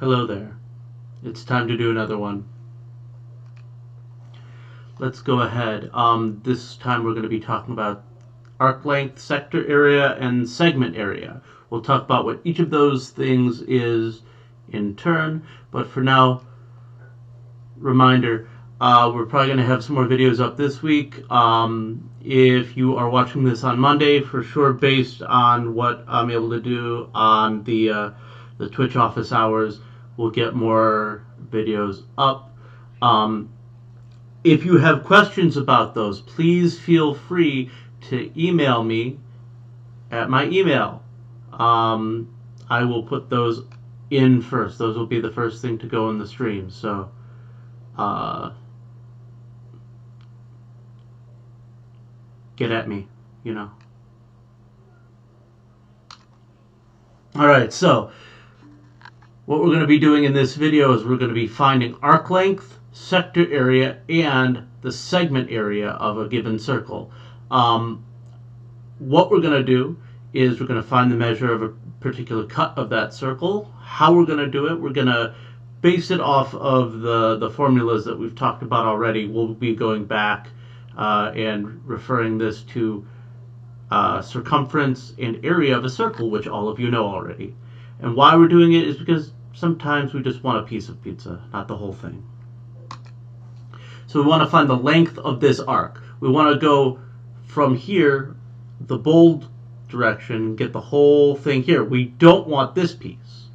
Hello there. It's time to do another one. Let's go ahead. This time we're going to be talking about arc length, sector area, and segment area. We'll talk about what each of those things is in turn, but for now, reminder, we're probably going to have some more videos up this week. If you are watching this on Monday, for sure, based on what I'm able to do on the Twitch office hours, we'll get more videos up. If you have questions about those, please feel free to email me at my email. I will put those in first. Those will be the first thing to go in the stream. So, get at me, you know. All right, so what we're going to be doing in this video is we're going to be finding arc length, sector area, and the segment area of a given circle. What we're going to do is we're going to find the measure of a particular cut of that circle. How we're going to do it, we're going to base it off of the formulas that we've talked about already. We'll be going back and referring this to circumference and area of a circle, which all of you know already. And why we're doing it is because sometimes we just want a piece of pizza, not the whole thing. So we want to find the length of this arc. We want to go from here, the bold direction, get the whole thing here. We don't want this piece.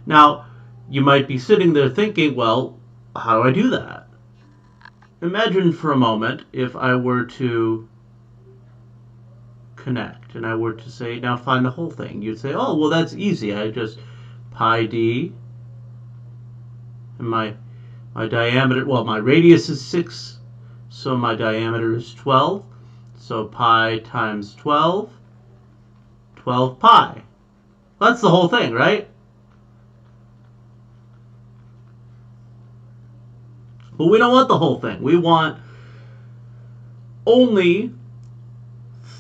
Now, you might be sitting there thinking, well, how do I do that? Imagine for a moment if I were to connect and I were to say, now find the whole thing. You'd say, oh, well, that's easy. I just pi d, and my diameter, well, my radius is 6, so my diameter is 12. So pi times 12, 12 pi. That's the whole thing, right? But we don't want the whole thing. We want only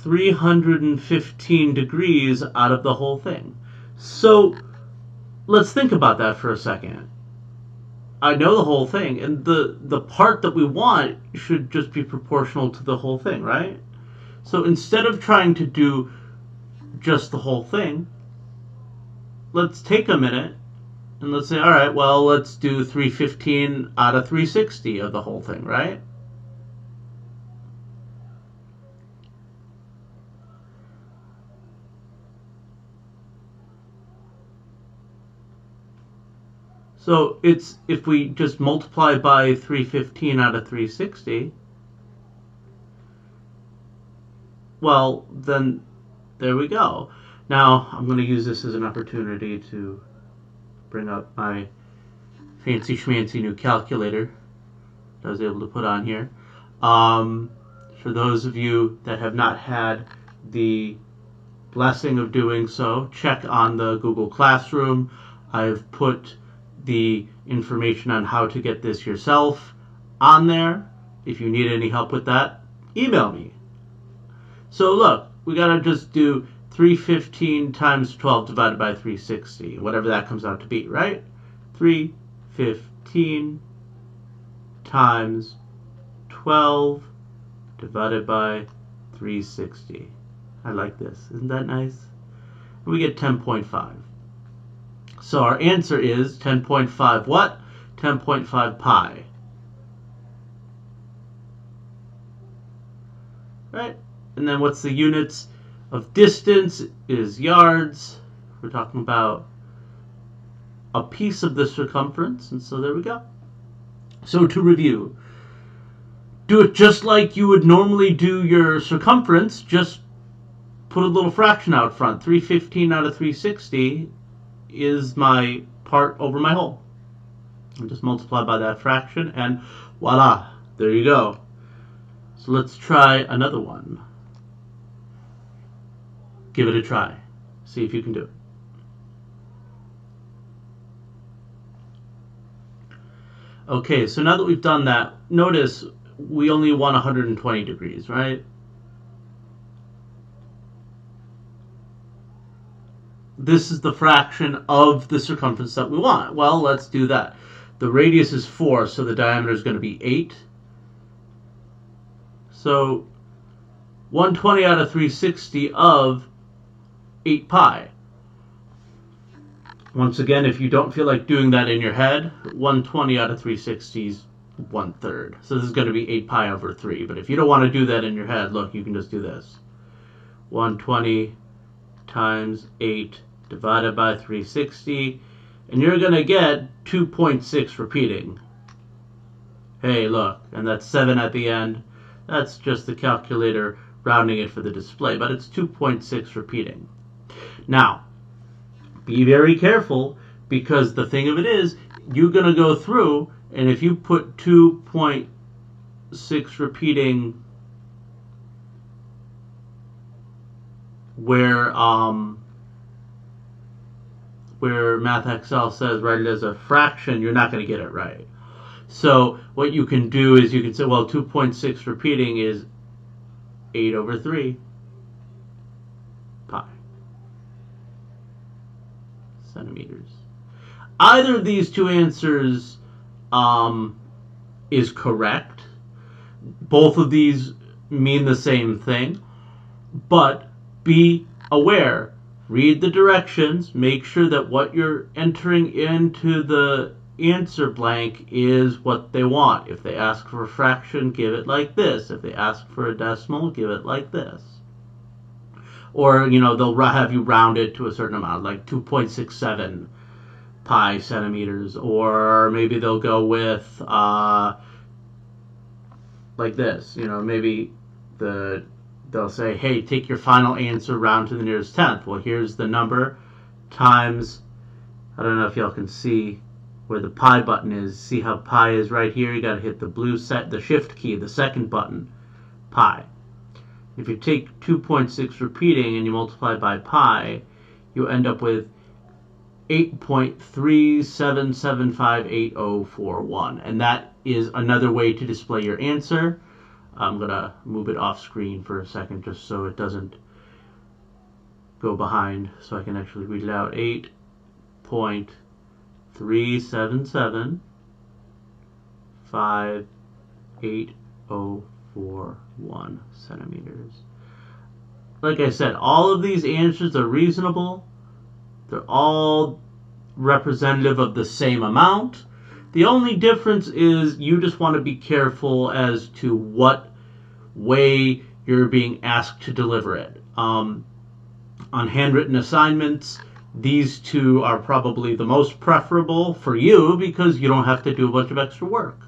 315 degrees out of the whole thing. So let's think about that for a second. I know the whole thing, and the part that we want should just be proportional to the whole thing, right? So instead of trying to do just the whole thing, let's take a minute and let's say, all right, well, let's do 315 out of 360 of the whole thing, right? So it's, if we just multiply by 315 out of 360, well, then there we go. Now, I'm going to use this as an opportunity to bring up my fancy schmancy new calculator that I was able to put on here. For those of you that have not had the blessing of doing so, check on the Google Classroom. I've put the information on how to get this yourself on there. If you need any help with that, email me. So look, we gotta just do 315 times 12 divided by 360, whatever that comes out to be, right? 315 times 12 divided by 360. I like this. Isn't that nice? And we get 10.5. So our answer is 10.5 what? 10.5 pi. Right? And then what's the units of distance is yards. We're talking about a piece of the circumference, and so there we go. So to review, do it just like you would normally do your circumference, just put a little fraction out front. 315 out of 360 is my part over my whole. And just multiply by that fraction, and voila, there you go. So let's try another one. Give it a try. See if you can do it. Okay, so now that we've done that, notice we only want 120 degrees, right? this is the fraction of the circumference that we want. Well, let's do that. The radius is 4, so the diameter is going to be 8. So 120 out of 360 of 8 pi. Once again, if you don't feel like doing that in your head, 120 out of 360 is 1/3. So this is going to be 8 pi over 3. But if you don't want to do that in your head, look, you can just do this. 120 times 8 divided by 360. And you're going to get 2.6 repeating. Hey, look, and that's 7 at the end. That's just the calculator rounding it for the display, but it's 2.6 repeating. Now, be very careful, because the thing of it is, you're going to go through, and if you put 2.6 repeating where MathXL says write it as a fraction, you're not going to get it right. So what you can do is you can say, well, 2.6 repeating is 8 over 3 pi centimeters. Either of these two answers is correct. Both of these mean the same thing, but be aware. Read the directions. Make sure that what you're entering into the answer blank is what they want. If they ask for a fraction, give it like this. If they ask for a decimal, give it like this. Or, they'll have you round it to a certain amount, like 2.67 pi centimeters. Or maybe they'll go with like this. Maybe they'll say, hey, take your final answer, round to the nearest tenth. Well, here's the number times, I don't know if y'all can see where the pi button is. See how pi is right here? You got to hit the blue the shift key, the second button, pi. If you take 2.6 repeating and you multiply by pi, you end up with 8.37758041. And that is another way to display your answer. I'm going to move it off screen for a second just so it doesn't go behind, so I can actually read it out. 8.37758041 centimeters. Like I said, all of these answers are reasonable. They're all representative of the same amount. The only difference is you just want to be careful as to what way you're being asked to deliver it. On handwritten assignments, these two are probably the most preferable for you because you don't have to do a bunch of extra work.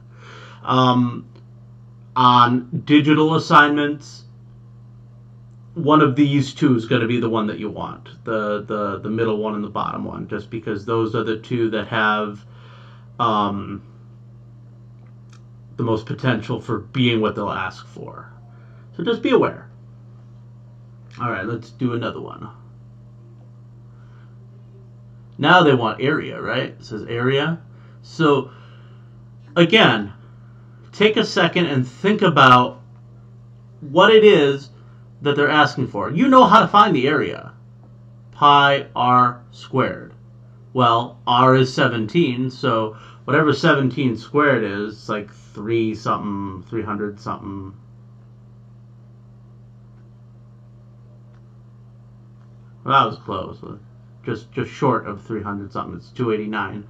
On digital assignments, one of these two is going to be the one that you want, the middle one and the bottom one, just because those are the two that have the most potential for being what they'll ask for. So just be aware. All right, let's do another one. Now they want area, right? It says area. So again, take a second and think about what it is that they're asking for. You know how to find the area. Pi r squared. Well, r is 17, so whatever 17 squared is, it's like 300 something. Well, that was close. Just short of 300 something. It's 289.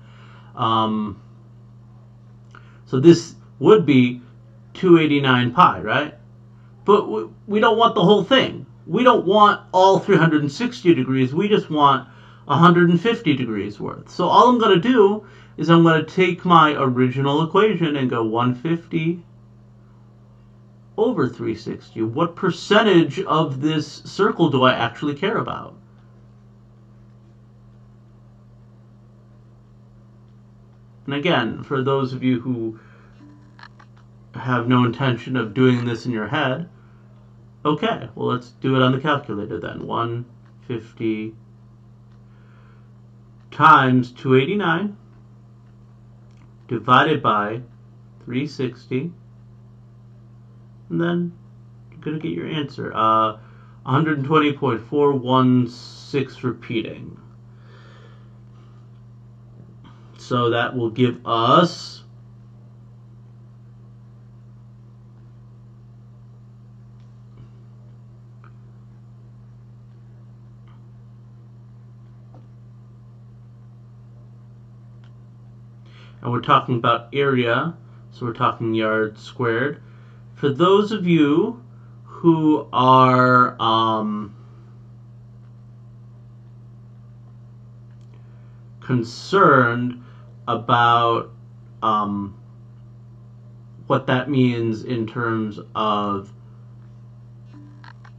So this would be 289 pi, right? But we don't want the whole thing. We don't want all 360 degrees. We just want 150 degrees worth. So all I'm going to do is I'm going to take my original equation and go 150 over 360. What percentage of this circle do I actually care about? And again, for those of you who have no intention of doing this in your head, okay, well, let's do it on the calculator then. 150 times 289 divided by 360, and then you're going to get your answer. 120.416 repeating. So that will give us and we're talking about area, so we're talking yards squared. For those of you who are concerned about what that means in terms of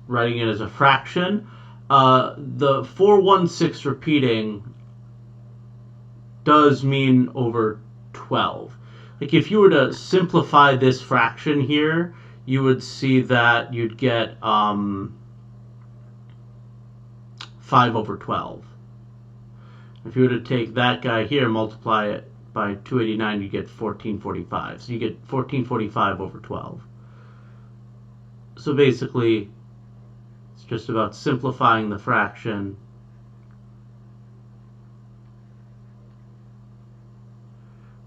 writing it as a fraction, the 4/1/6 repeating does mean over 12. Like if you were to simplify this fraction here, you would see that you'd get 5/12. If you were to take that guy here, multiply it by 289, you get 1445. So you get 1445/12. So basically, it's just about simplifying the fraction.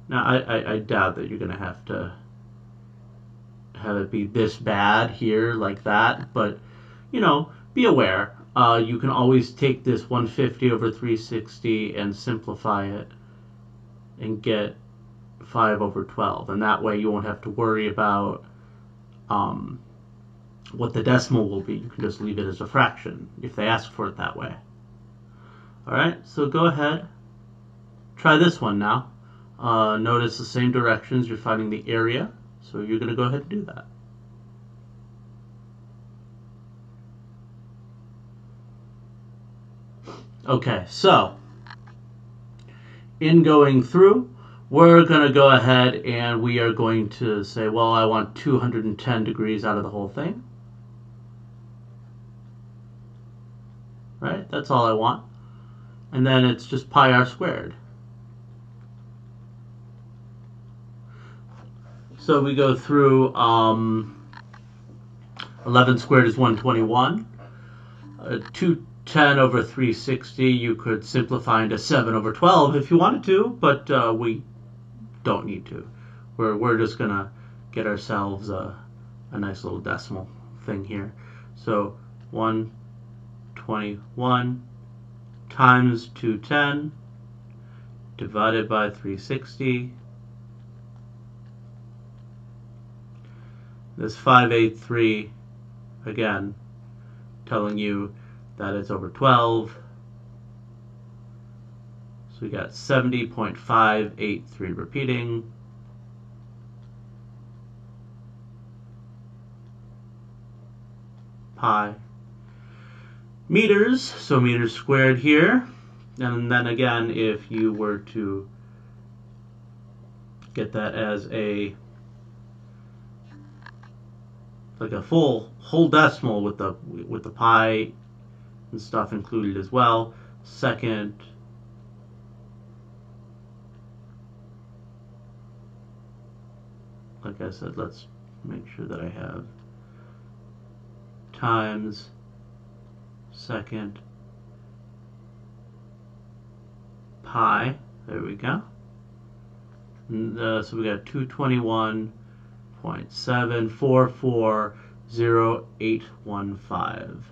Now, I doubt that you're going to have it be this bad here like that, but, you know, be aware. You can always take this 150/360 and simplify it and get 5/12, and that way you won't have to worry about what the decimal will be. You can just leave it as a fraction if they ask for it that way. Alright, so go ahead, try this one now. Notice the same directions, you're finding the area, so you're going to go ahead and do that. Okay, so in going through, we're going to go ahead and we are going to say, well, I want 210 degrees out of the whole thing. Right? That's all I want. And then it's just pi r squared. So we go through 11 squared is 121. 210/360 you could simplify into 7/12 if you wanted to, but we don't need to. We're just going to get ourselves a nice little decimal thing here. So 121 times 210 divided by 360. This 583, again, telling you that it's over 12. So we got 70.583 repeating. Pi. Meters, so meters squared here. And then again, if you were to get that as a like a whole decimal with the pi and stuff included as well. Second, like I said, let's make sure that I have times second pi. There we go. And, so we got 221.7440815.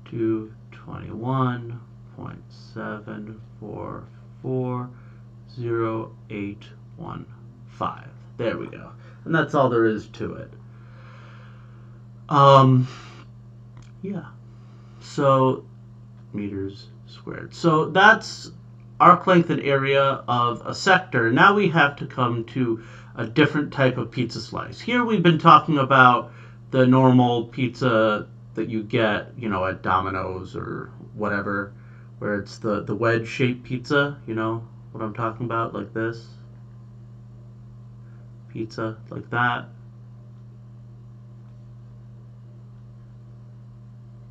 221.7440815. There we go. And that's all there is to it. Yeah. So meters squared. So that's arc length and area of a sector. Now we have to come to a different type of pizza slice. Here we've been talking about the normal pizza that you get, you know, at Domino's or whatever, where it's the wedge-shaped pizza, you know what I'm talking about, like this. Pizza like that.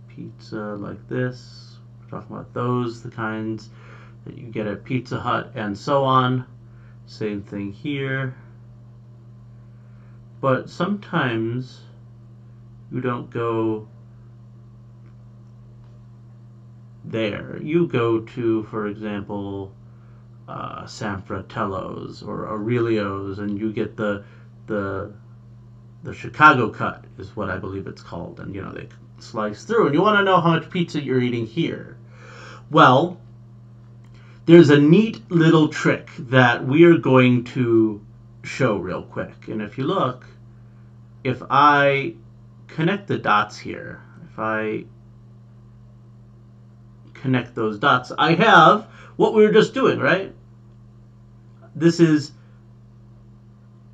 Pizza like this. We're talking about those, the kinds that you get at Pizza Hut and so on. Same thing here. but sometimes you don't go there. You go to, for example, San Fratello's or Aurelio's, and you get the Chicago cut is what I believe it's called, and they slice through, and you want to know how much pizza you're eating here. Well, there's a neat little trick that we are going to show real quick, and if you look, if I connect the dots here, if I connect those dots, I have what we were just doing, right? This is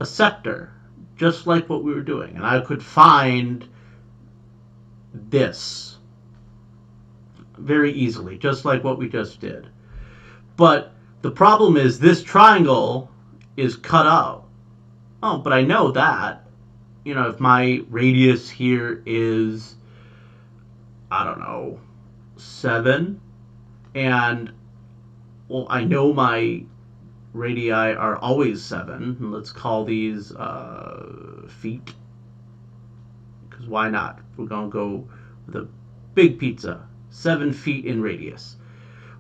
a sector, just like what we were doing. And I could find this very easily, just like what we just did. But the problem is this triangle is cut out. Oh, but I know that. If my radius here is, I don't know, 7, and, well, I know my radii are always 7. Let's call these feet, because why not? We're going to go with a big pizza, 7 feet in radius.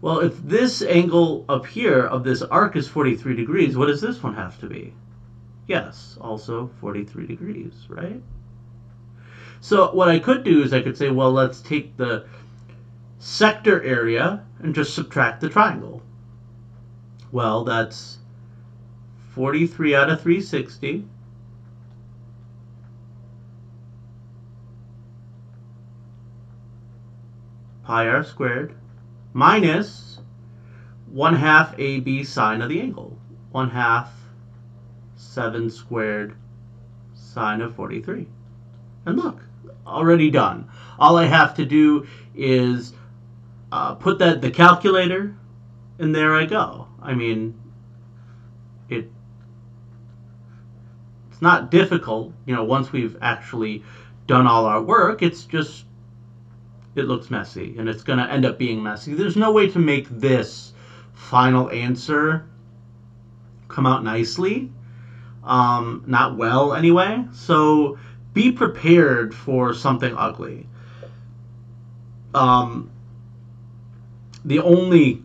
Well, if this angle up here of this arc is 43 degrees, what does this one have to be? Yes, also 43 degrees, right? So what I could do is I could say, well, let's take the sector area and just subtract the triangle. Well, that's 43 out of 360 pi r squared minus 1/2 AB sine of the angle. 1/2 7 squared sine of 43. And look, already done. All I have to do is put the calculator, and there I go. I mean, it's not difficult, once we've actually done all our work. It's just, it looks messy, and it's going to end up being messy. There's no way to make this final answer come out nicely. Not well, anyway. So be prepared for something ugly. The only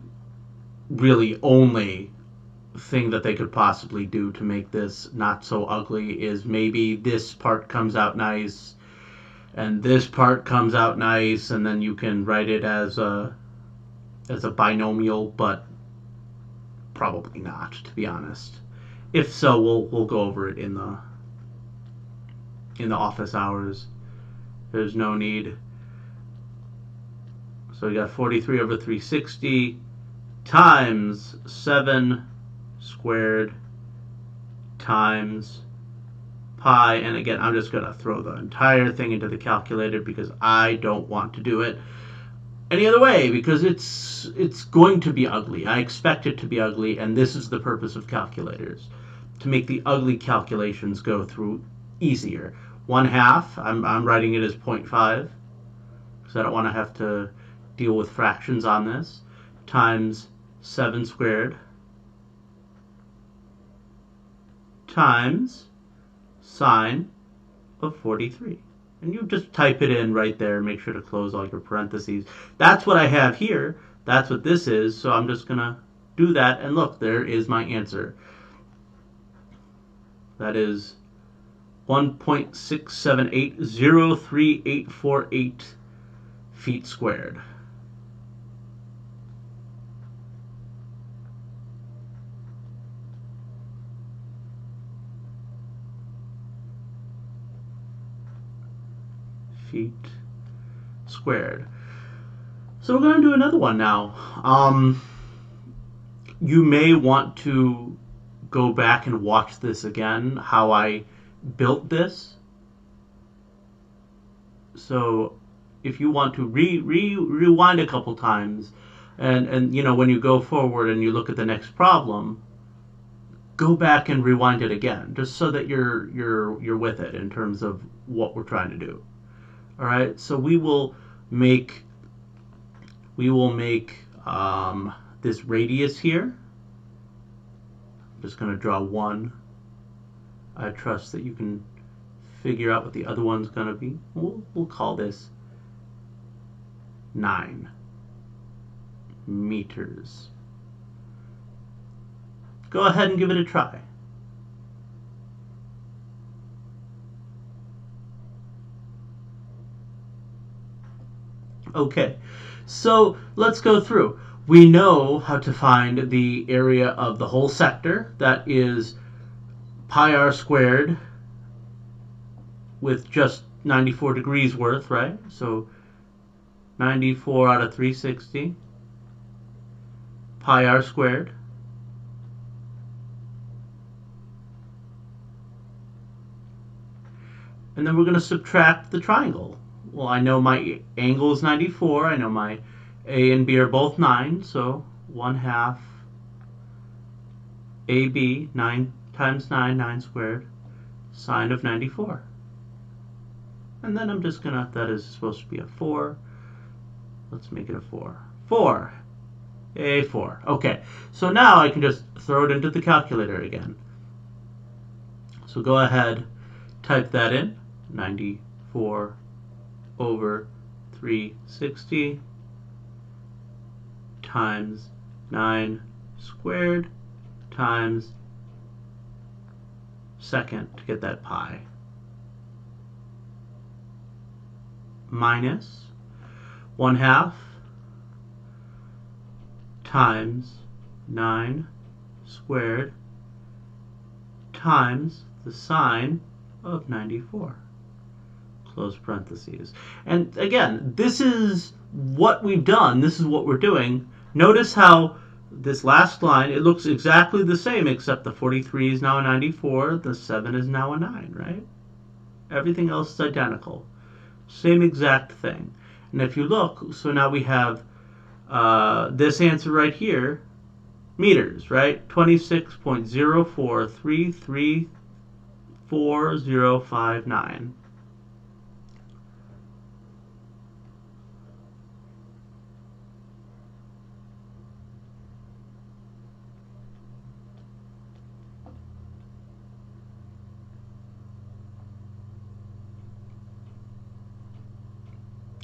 thing that they could possibly do to make this not so ugly is maybe this part comes out nice and this part comes out nice, and then you can write it as a binomial, but probably not, to be honest. If so, we'll go over it in the office hours. There's no need. So we got 43 over 360 times 7 squared times pi, and again, I'm just going to throw the entire thing into the calculator because I don't want to do it any other way, because it's going to be ugly. I expect it to be ugly, and this is the purpose of calculators, to make the ugly calculations go through easier. 1/2, I'm writing it as 0.5 because I don't want to have to deal with fractions on this, times 7 squared times sine of 43. And you just type it in right there, make sure to close all your parentheses. That's what I have here. That's what this is. So I'm just going to do that, and look, there is my answer. That is 1.67803,848 feet squared. Feet squared. So we're going to do another one now. You may want to go back and watch this again, how I built this. So if you want to rewind a couple times, and when you go forward and you look at the next problem, go back and rewind it again, just so that you're with it in terms of what we're trying to do. All right, so we will make this radius here. I'm just going to draw one. I trust that you can figure out what the other one's going to be. We'll call this 9 meters. Go ahead and give it a try. Okay, so let's go through. We know how to find the area of the whole sector. That is pi r squared with just 94 degrees worth, right? So 94 out of 360, pi r squared. And then we're going to subtract the triangle. Well, I know my angle is 94. I know my A and B are both 9. So 1/2 AB, 9 times 9, 9 squared, sine of 94. And then I'm just going to, that is supposed to be a 4. Let's make it a 4. 4. A4. Okay, so now I can just throw it into the calculator again. So go ahead, type that in. 94 over 360 times 9 squared times second to get that pi, minus 1/2 times 9 squared times the sine of 94. Close parentheses. And again, this is what we've done. This is what we're doing. Notice how this last line, it looks exactly the same, except the 43 is now a 94, the 7 is now a 9, right? Everything else is identical. Same exact thing. And if you look, so now we have this answer right here, meters, right? 26.043344059.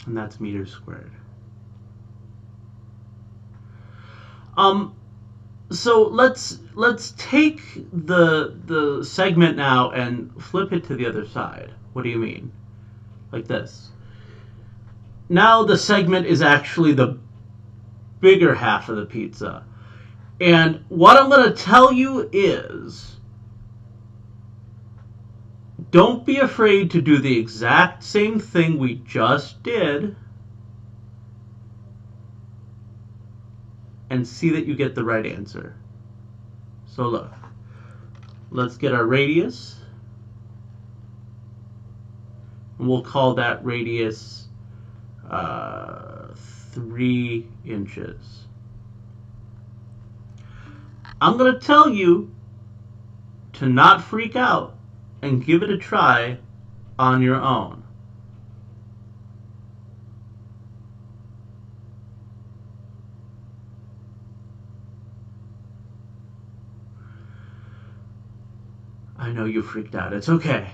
And that's meters squared. So let's take the segment now and flip it to the other side. What do you mean? Like this. Now the segment is actually the bigger half of the pizza. And what I'm going to tell you is, don't be afraid to do the exact same thing we just did and see that you get the right answer. So look, let's get our radius, and we'll call that radius 3 inches. I'm going to tell you to not freak out and give it a try on your own. I know you freaked out. It's okay.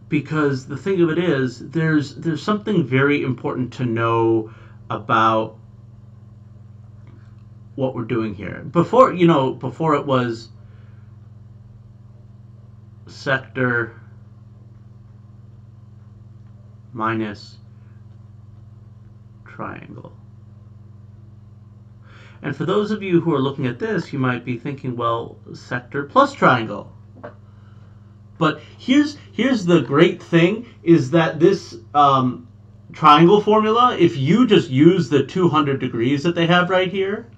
Because the thing of it is, there's something very important to know about what we're doing here. Before it was sector minus triangle. And for those of you who are looking at this, you might be thinking, well, sector plus triangle. But here's the great thing, is that this triangle formula, if you just use the 200 degrees that they have right here,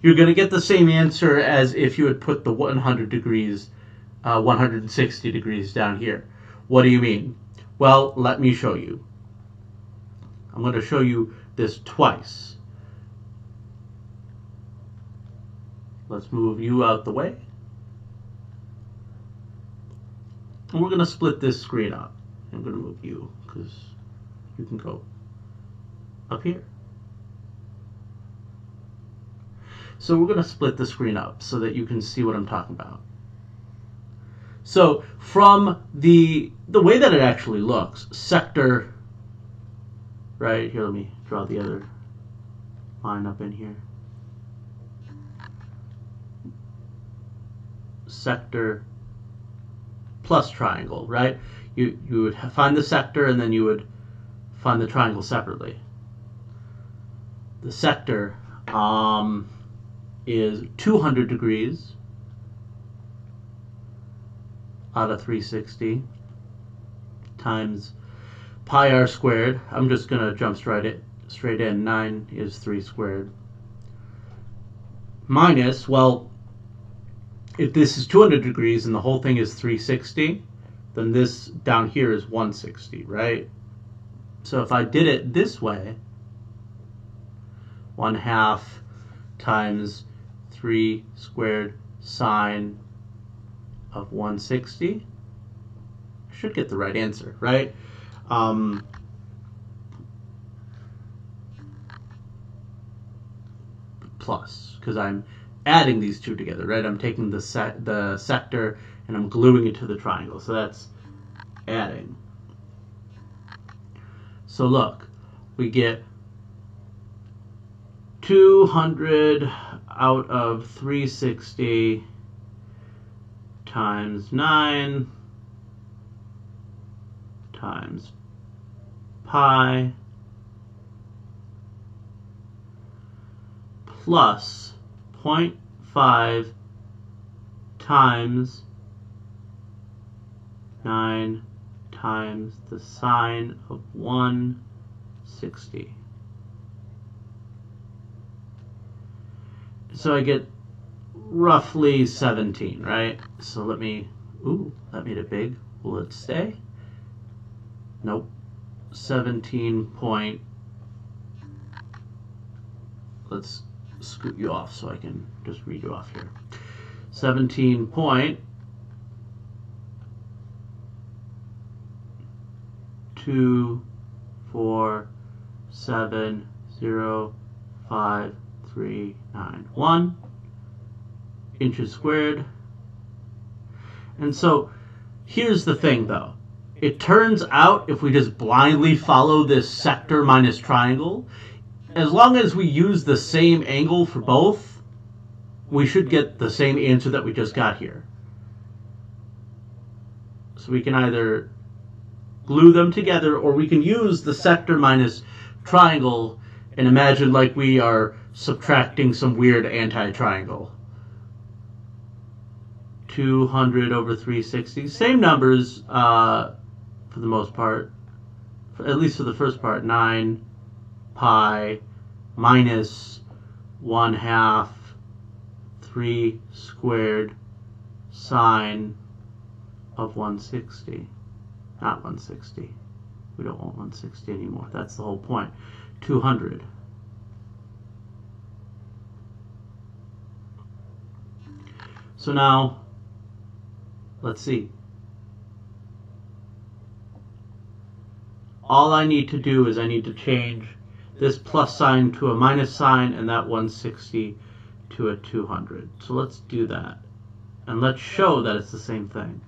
you're going to get the same answer as if you had put the 100 degrees, 160 degrees down here. What do you mean? Well, let me show you. I'm going to show you this twice. Let's move you out the way. And we're going to split this screen up. I'm going to move you because you can go up here. So we're going to split the screen up so that you can see what I'm talking about. So from the way that it actually looks, sector, right here, let me draw the other line up in here. Sector plus triangle, right? You would find the sector and then you would find the triangle separately. The sector is 200 degrees out of 360 times pi r squared. I'm just going to jump straight in. 9 is 3 squared. Minus, well, if this is 200 degrees and the whole thing is 360, then this down here is 160, right? So if I did it this way, 1/2 times 3 squared sine of 160, I should get the right answer, right? Plus, because I'm adding these two together, right? I'm taking the sector and I'm gluing it to the triangle, so that's adding. So look, we get 200 out of 360 times 9 times pi plus 0.5 times 9 times the sine of 160. So I get roughly 17, right? So let me, ooh, that made it big. Will it stay? Nope. 17 point, let's scoot you off so I can just read you off here. 17.2470539 inches squared. And so here's the thing though. It turns out if we just blindly follow this sector minus triangle, as long as we use the same angle for both, we should get the same answer that we just got here. So we can either glue them together or we can use the sector minus triangle and imagine like we are subtracting some weird anti-triangle. 200 over 360, same numbers for the most part, at least for the first part. 9 pi minus 1/2 3 squared sine of 160. Not 160. We don't want 160 anymore. That's the whole point. 200. So now, let's see. All I need to do is I need to change this plus sign to a minus sign and that 160 to a 200. So let's do that. And let's show that it's the same thing.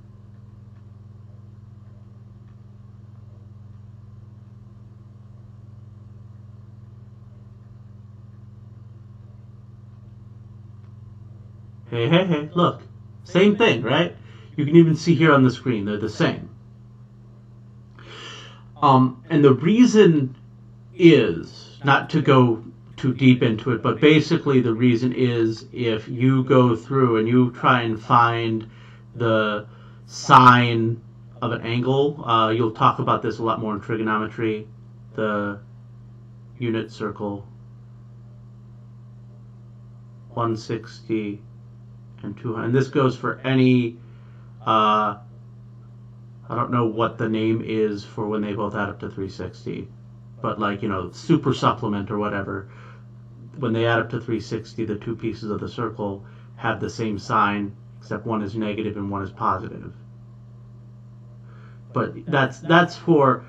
Hey, look. Same thing, right? You can even see here on the screen, they're the same. And the reason is, not to go too deep into it, but basically the reason is if you go through and you try and find the sine of an angle, you'll talk about this a lot more in trigonometry, the unit circle, 160 and 200. And this goes for any, I don't know what the name is for when they both add up to 360, but like, you know, super supplement or whatever, when they add up to 360, the two pieces of the circle have the same sign, except one is negative and one is positive. But that's for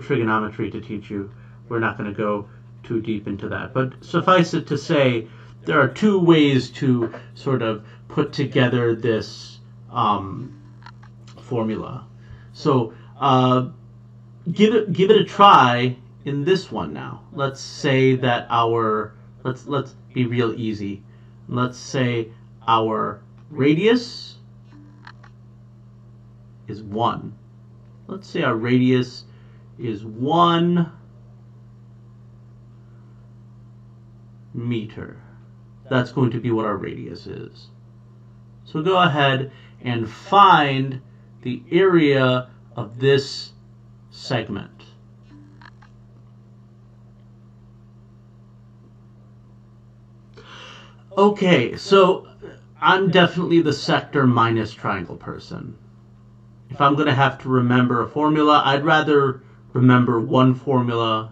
trigonometry to teach you. We're not going to go too deep into that. But suffice it to say, there are two ways to sort of put together this formula. So give it a try in this one now. Let's say that let's be real easy. Let's say our radius is 1. Let's say our radius is 1 meter. That's going to be what our radius is. So go ahead and find the area of this segment. Okay, so I'm definitely the sector minus triangle person. If I'm going to have to remember a formula, I'd rather remember one formula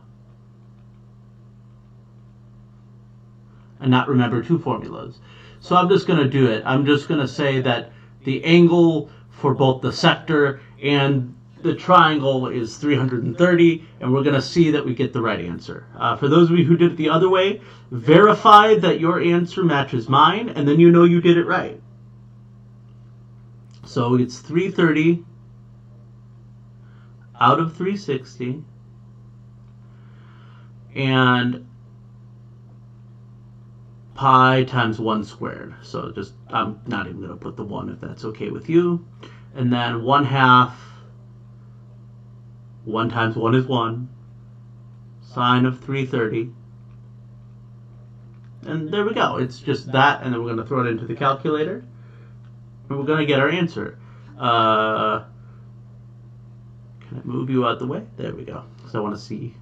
and not remember two formulas. So I'm just going to do it. I'm just going to say that the angle for both the sector and the triangle is 330, and we're going to see that we get the right answer. For those of you who did it the other way, verify that your answer matches mine, and then you know you did it right. So it's 330 out of 360, and pi times 1 squared. So just, I'm not even going to put the 1 if that's okay with you. And then 1/2, 1 times 1 is 1, sine of 330. And there we go. It's just that, and then we're going to throw it into the calculator, and we're going to get our answer. Can I move you out the way? There we go. So I want to see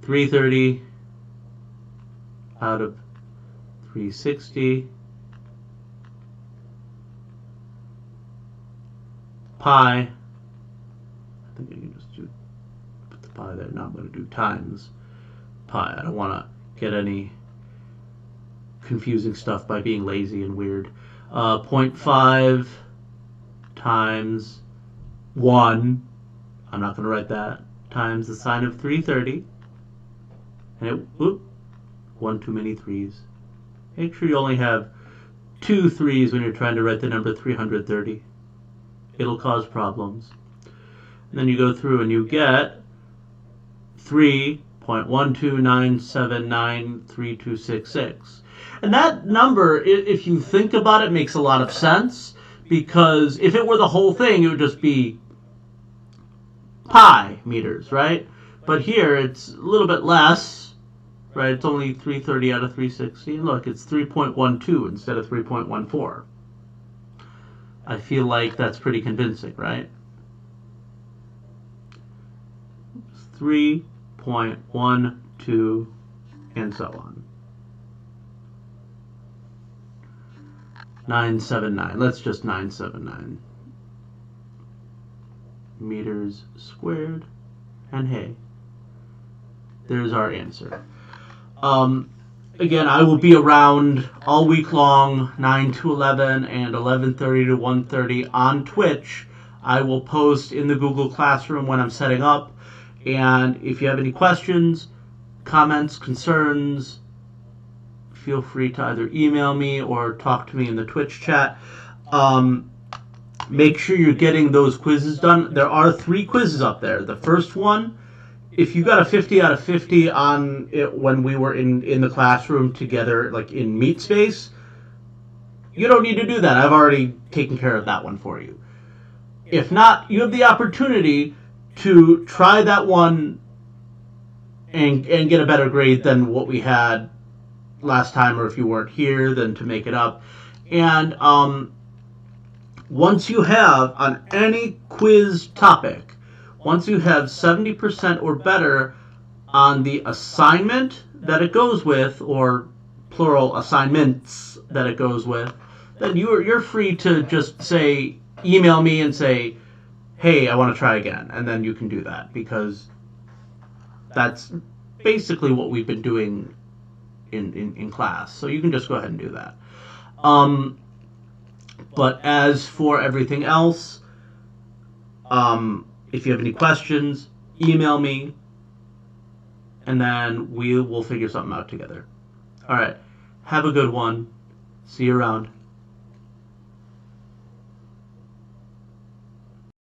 330 out of 360 pi. I think I can just put the pi there. Now I'm going to do times pi. I don't want to get any confusing stuff by being lazy and weird. 0.5 times 1. I'm not going to write that. Times the sine of 330. And it, whoop, 1 too many 3s. Make sure you only have 2 3s when you're trying to write the number 330. It'll cause problems. And then you go through and you get 3.129793266. And that number, if you think about it, makes a lot of sense, because if it were the whole thing, it would just be pi meters, right? But here it's a little bit less, right? It's only 330 out of 360. And look, it's 3.12 instead of 3.14. I feel like that's pretty convincing, right? 3.12 and so on. 979. Let's just 979 meters squared. And hey, there's our answer. Again, I will be around all week long, 9 to 11 and 11:30 to 1:30 on Twitch. I will post in the Google Classroom when I'm setting up. And if you have any questions, comments, concerns, feel free to either email me or talk to me in the Twitch chat. Make sure you're getting those quizzes done. There are 3 quizzes up there. The first one, if you got a 50 out of 50 on it when we were in the classroom together, like in Meet Space, you don't need to do that. I've already taken care of that one for you. If not, you have the opportunity to try that one and get a better grade than what we had last time, or if you weren't here, then to make it up. And once you have, on any quiz topic, once you have 70% or better on the assignment that it goes with, or plural assignments that it goes with, then you're free to just say, email me and say, hey, I want to try again. And then you can do that, because that's basically what we've been doing in class. So you can just go ahead and do that. But as for everything else, if you have any questions, email me, and then we will figure something out together. All right. Have a good one. See you around.